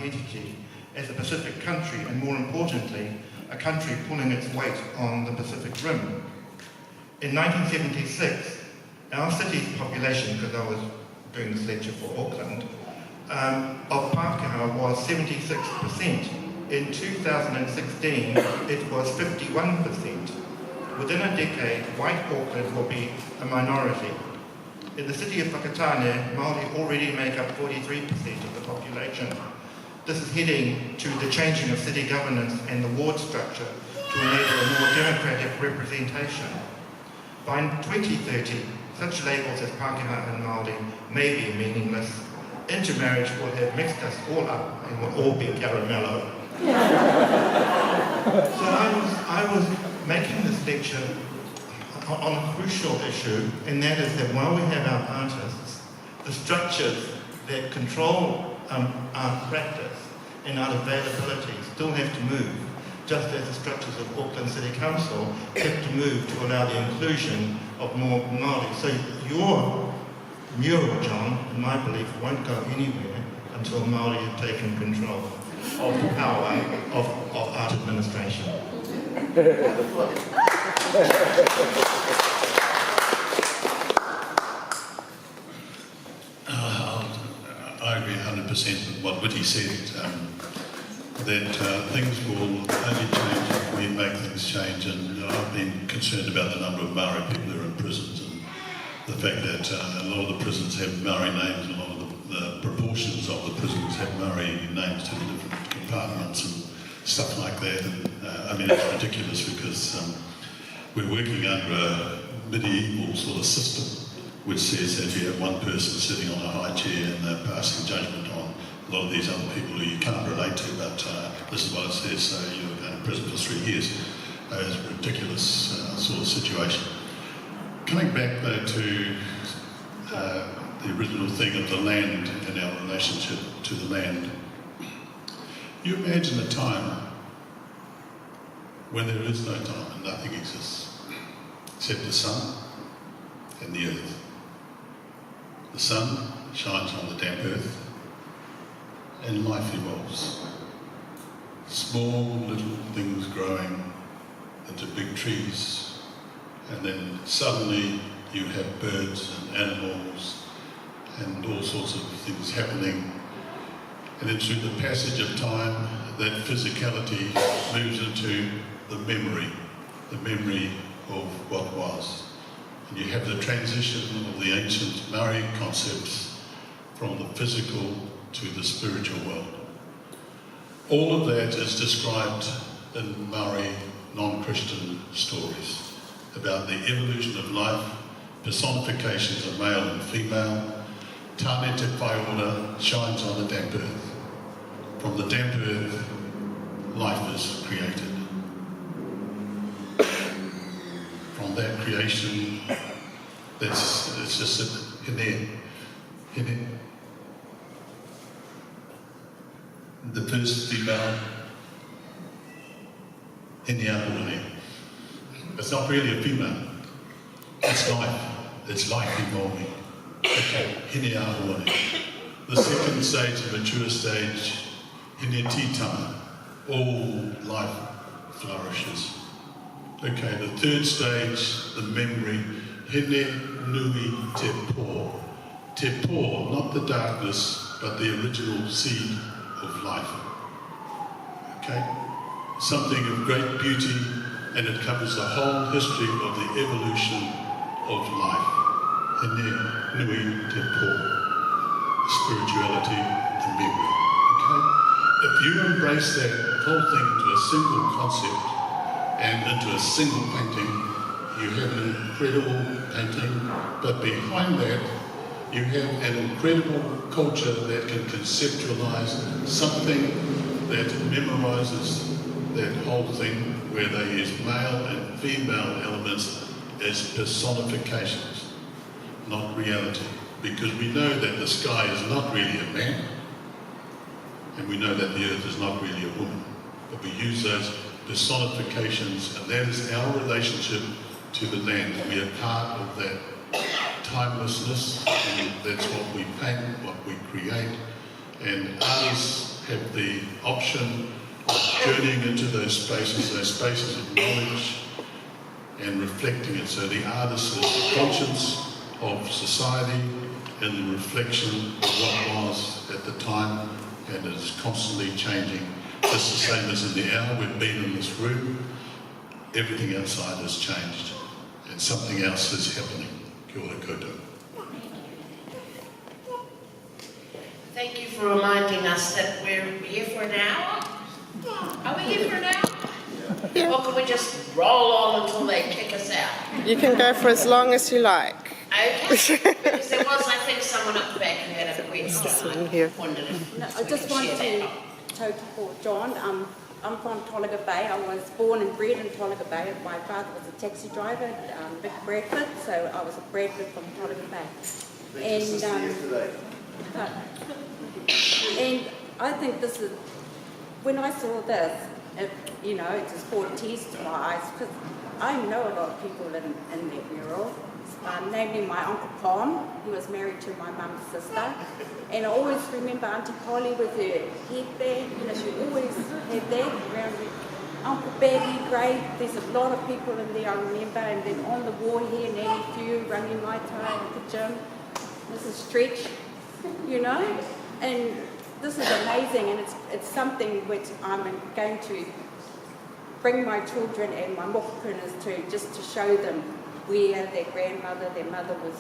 identity as a Pacific country, and more importantly, a country pulling its weight on the Pacific Rim. In 1976, our city's population, because I was doing this lecture for Auckland, of Pākehā was 76%. In 2016, it was 51%. Within a decade, white Auckland will be a minority. In the city of Whakaata, Māori already make up 43% of the population. This is heading to the changing of city governance and the ward structure to enable a more democratic representation. By 2030, such labels as Pākehā and Māori may be meaningless. Intermarriage will have mixed us all up and will all be caramello. So I was making this lecture on a crucial issue, and that is that while we have our artists, the structures that control our practice and our availability still have to move, just as the structures of Auckland City Council have to move to allow the inclusion of more Māori. So your mural, John, in my belief, won't go anywhere until Māori have taken control of the power of art administration. I agree 100% with what Witi said, that things will only change if we make things change, and I've been concerned about the number of Māori people who are in prisons, and the fact that a lot of the prisons have Māori names, and a lot of the proportions of the prisons have Māori names to the different compartments and stuff like that. And, I mean, it's ridiculous because we're working under a medieval sort of system which says that you have one person sitting on a high chair and they're passing judgment on a lot of these other people who you can't relate to, but this is what it says, so you're going to prison for 3 years. It's a ridiculous sort of situation. Coming back though to the original thing of the land and our relationship to the land, you imagine a time when there is no time and nothing exists except the sun and the earth. The sun shines on the damp earth and life evolves. Small little things growing into big trees, and then suddenly you have birds and animals and all sorts of things happening. And then through the passage of time, that physicality moves into the memory of what was. And you have the transition of the ancient Maori concepts from the physical to the spiritual world. All of that is described in Maori non-Christian stories about the evolution of life, personifications of male and female. Tāne te whaiora shines on the damp earth. From the damp earth, life is created. From that creation, it's just in there. The first female, Ihimaera. It's not really a female. It's life. It's life evolving. Okay, Ihimaera. The second stage, the mature stage, Ihimaera. All life flourishes. Okay, the third stage, the memory, Hine Nui Te Po. Te Po, not the darkness, but the original seed of life. Okay? Something of great beauty, and it covers the whole history of the evolution of life. Hine Nui Te Po. Spirituality and memory. Okay? If you embrace that whole thing into a single concept, and into a single painting, you have an incredible painting, but behind that, you have an incredible culture that can conceptualize something that memorizes that whole thing, where they use male and female elements as personifications, not reality. Because we know that the sky is not really a man, and we know that the earth is not really a woman, but we use those personifications, and that is our relationship to the land. We are part of that timelessness, and that's what we paint, what we create. And artists have the option of journeying into those spaces of knowledge and reflecting it. So the artist is the conscience of society and the reflection of what was at the time, and it is constantly changing. Just the same as in the hour we've been in this room, everything outside has changed and something else is happening. Kia ora koutou. Thank you for reminding us that we're here for an hour. Are we here for an hour? Yeah. Or can we just roll on until they kick us out? You can go for as long as you like. Okay. Because there was, I think, someone up the back who had a question. in here. I wondered if No, I just want to talk for John. I'm from Tolaga Bay. I was born and bred in Tolaga Bay. My father was a taxi driver, Vic Bradford, so I was a Bradford from Tolaga Bay. And I think this is, when I saw this, it just brought tears to my eyes, because I know a lot of people in that mural. Namely my Uncle Pom, he was married to my mum's sister, and I always remember Auntie Polly with her headband, she always had that around her. Uncle Baggy, Gray, there's a lot of people in there I remember, and then on the wall here, Nanny Few, running my tie at the gym, Mrs. Stretch, and this is amazing, and it's something which I'm going to bring my children and my mokupunas to, just to show them where their grandmother, their mother was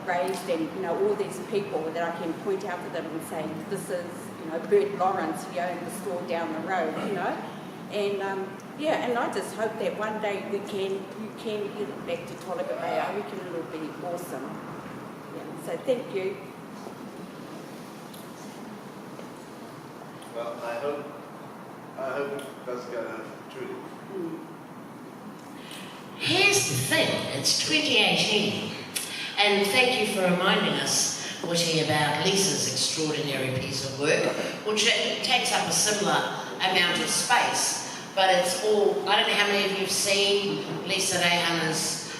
raised, and all these people that I can point out to them and say, this is Bert Lawrence, he owned the store down the road, and and I just hope that one day you can get it back to Tolaga Bay. I reckon it'll be awesome. So thank you. Well, I hope it does go truly. Here's the thing, it's 2018, and thank you for reminding us, Witi, about Lisa's extraordinary piece of work, which takes up a similar amount of space, but it's all, I don't know how many of you have seen Lisa Rehana's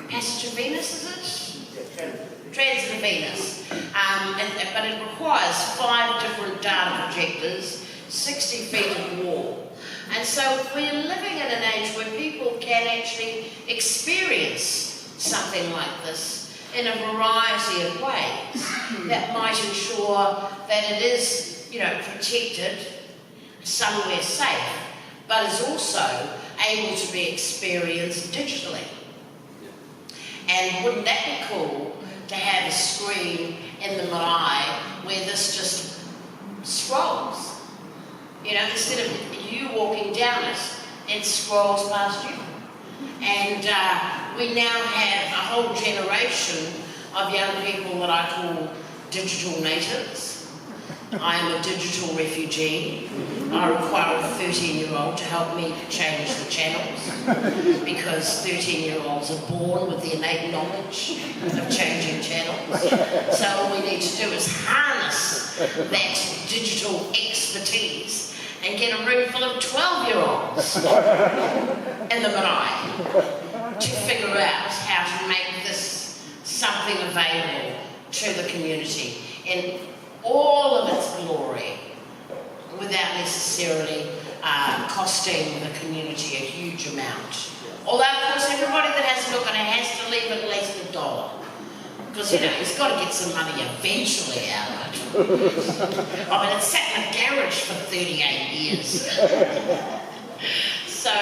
Passage of Venus, is it? Transit of Venus. But it requires 5 different data projectors, 60 feet of wall. And so we're living in an age where people can actually experience something like this in a variety of ways that might ensure that it is, protected, somewhere safe, but is also able to be experienced digitally. And wouldn't that be cool to have a screen in the marae where this just scrolls? Instead of you walking down it, it scrolls past you. And we now have a whole generation of young people that I call digital natives. I am a digital refugee. I require a 13-year-old to help me change the channels, because 13-year-olds are born with the innate knowledge of changing channels. So all we need to do is harness that digital expertise and get a room full of 12-year-olds in the marae to figure out how to make this something available to the community in all of its glory, without necessarily costing the community a huge amount. Although, of course, everybody that has a look at it has to leave at least $1. Because, he's got to get some money eventually out of it. I mean, it's sat in a garage for 38 years. So,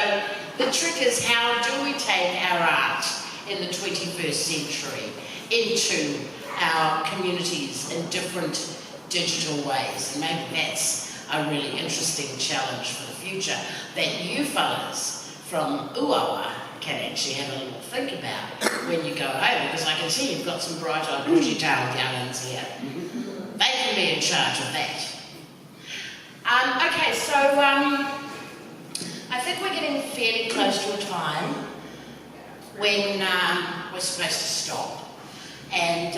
the trick is, how do we take our art in the 21st century into our communities in different digital ways? And maybe that's a really interesting challenge for the future that you fellas from Uawa can actually have a little think about when you go home, because I can see you've got some bright-eyed, bushy-tailed young'uns here. They can be in charge of that. Okay, so I think we're getting fairly close to a time when we're supposed to stop. And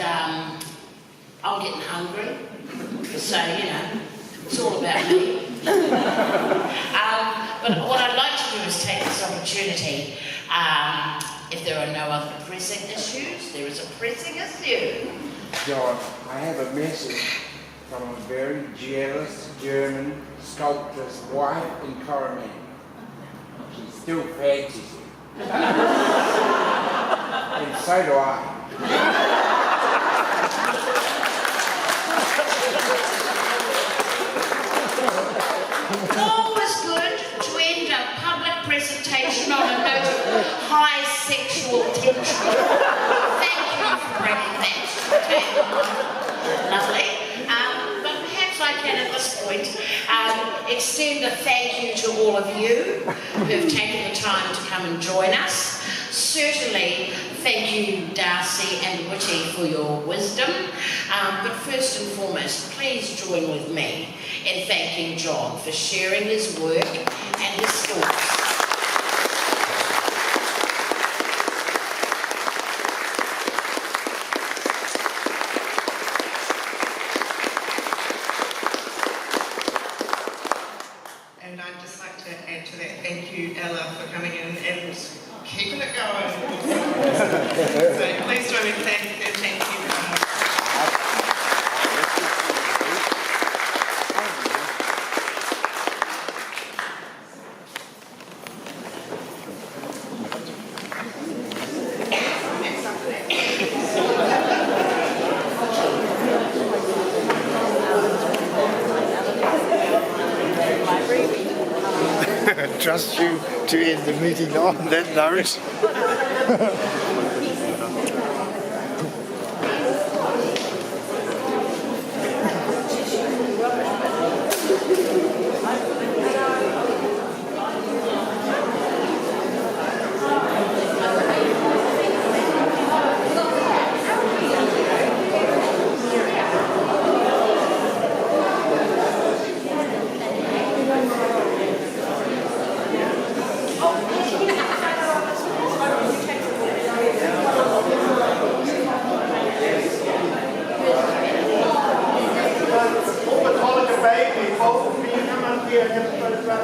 I'm getting hungry, so, it's all about me. But what I'd like to do is take this opportunity, if there are no other pressing issues, there is a pressing issue. John, I have a message from a very jealous German sculptor's wife in Coromandel. She still fancies him. And so do I. Always good to end a public presentation on a note of high sexual tension. Thank you for bringing that to the table. Lovely. But perhaps I can at this point extend a thank you to all of you who've taken the time to come and join us. Certainly, thank you, Darcy and Witi, for your wisdom. But first and foremost, please join with me in thanking John for sharing his work and his thoughts. And I'd just like to add to that, thank you, Ella, for coming in and keeping it going. So please join me in thank you. Trust you to end the meeting on that note.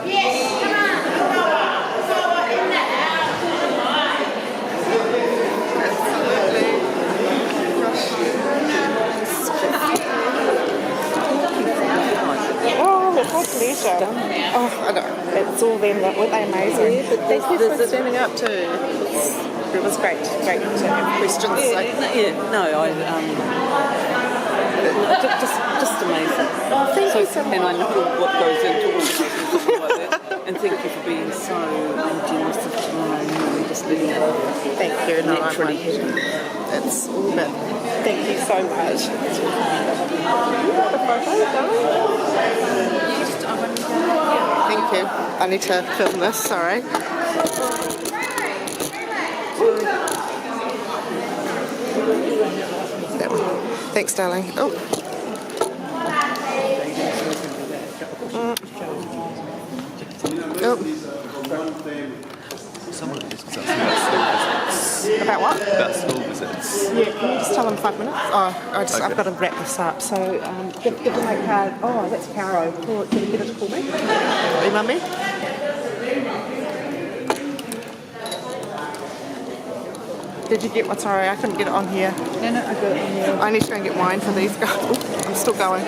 Yes, come on, Noah, in the house. Oh, my pleasure. Oh, I know. It's all them that were amazing. Yeah, but Thank you for there's standing up too. It was great to have questions. Just amazing. Oh, thank you so much. And I know what goes into all of it and like that. And thank you for being so generous of time and just letting it Thank you. No, naturally happen. it's all about. Thank you so much. Thank you. I need to film this, sorry. That one. Thanks, darling. Oh. Oh. Someone is about school visits. About what? About school visits. Yeah, can you just tell them 5 minutes? Oh, I've got to wrap this up. So, give them my card. Oh, that's Caro. Can you get her to call me? Hey, mummy? Did you get one? Sorry, I couldn't get it on here. No, I got it on here. I need to go and get wine for these guys. I'm still going.